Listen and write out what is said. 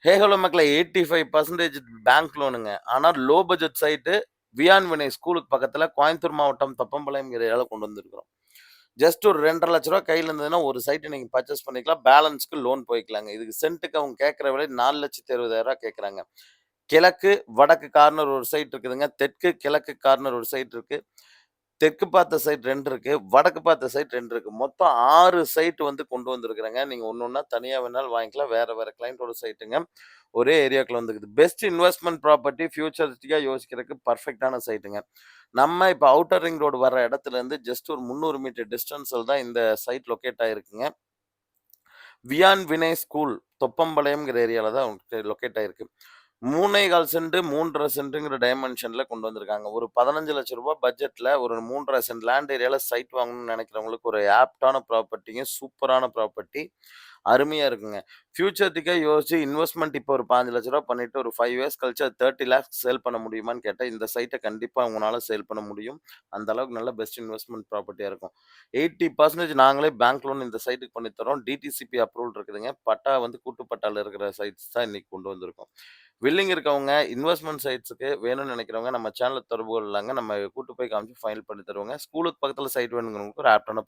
Hey hello மக்களே 85% bank லோனுங்க. ஆனா லோ பட்ஜெட் சைட்டு வியான் வினய் ஸ்கூலுக்கு பக்கத்துல கோயம்புத்தூர் மாவட்டம் தொப்பம்பாளையம்ங்கிற ஏரியால கொண்டு வந்திருக்கிறோம். ஜஸ்ட் ஒரு ரூ. 2,50,000 கையில இருந்ததுன்னா, ஒரு சைட்ட நீங்க பர்ச்சேஸ் பண்ணிக்கலாம். பேலன்ஸ்க்கு லோன் போய்க்கலாங்க. இதுக்கு சென்ட்டுக்கு அவங்க கேட்கிற விலை ரூ. 4,60,000 கேட்கறாங்க. கிழக்கு, வடக்கு கார்னர் ஒரு சைட் இருக்குதுங்க. தெற்கு, கிழக்கு கார்னர் ஒரு சைட் இருக்கு. தெற்கு பார்த்த சைட் 2 இருக்கு. வடக்கு பார்த்த சைட் 2 இருக்கு. மொத்தம் 6 சைட் வந்து கொண்டு வந்திருக்கிறேங்க. நீங்க ஒண்ணொண்ணா தனியா வேணாலும் வாங்கிக்கலாம். வேற வேற கிளையன்ட்டோட சைட்டுங்க. ஒரே ஏரியாக்குள்ள வந்துருக்குது. பெஸ்ட் இன்வெஸ்ட்மென்ட் ப்ராப்பர்ட்டி ஃபியூச்சரிஸ்டிக்கா யோசிக்கிறதுக்கு பெர்ஃபெக்ட்டான சைட்டுங்க. நம்ம இப்ப அவுட்டர் ரிங் ரோடு வர்ற இடத்துலருந்து ஜஸ்ட் ஒரு 300 மீட்டர் டிஸ்டன்ஸ்ல தான் இந்த சைட் லொக்கேட் ஆயிருக்குங்க. வியான் வினய் ஸ்கூல் தொப்பம்பாளையம்ங்கிற ஏரியால தான் லொக்கேட் ஆயிருக்கு. 3 1/4 சென்ட், 3 1/2 சென்ட்ங்கிற டைமென்ஷன்ல கொண்டு வந்திருக்காங்க. ஒரு ரூ. 15,00,000 பட்ஜெட்ல ஒரு 3 1/2 சென்ட் லேண்ட் ஏரியால சைட் வாங்கணும்னு நெனைக்கிறவங்களுக்கு ஒரு ஆப்ட்டான ப்ராப்பர்ட்டிங்க. சூப்பரான ப்ராப்பர்ட்டி. அருமையா இருக்குங்க. ஃபியூச்சர்டிக்கா யோசிச்சு இன்வெஸ்ட்மென்ட் இப்போ ஒரு ரூ. 15,00,000 பண்ணிட்டு ஒரு 5 இயர்ஸ் கழிச்சு அது 30,00,000 சேல் பண்ண முடியுமான்னு கேட்டா, இந்த சைட்ட கண்டிப்பா உங்கனால சேல் பண்ண முடியும். அந்த அளவுக்கு நல்ல பெஸ்ட் இன்வெஸ்ட்மென்ட் ப்ராப்பர்ட்டியா இருக்கும். 80% நாங்களே பேங்க் லோன் இந்த சைட்டுக்கு பண்ணி தர்றோம். டிடிசிபி அப்ரூவல் இருக்குதுங்க. பட்டா வந்து கூட்டு பட்டால இருக்கிற சைட்ஸ் தான் இன்னைக்கு கொண்டு வந்திருக்கோம். வில்லிங் இருக்கவங்க இன்வெஸ்ட்மென்ட் சைட்ஸ்க்கு வேணும்னு நினைக்கிறவங்க நம்ம சேனல தொடர்பு கொள்ளலாங்க. நம்ம கூட்டு போய் காமிச்சு ஃபைனல் பண்ணி தருவோங்க. ஸ்கூலுக்கு பக்கத்துல சைட் வேணுங்கிறவங்களுக்கு ஒரு ஆப்ட்டான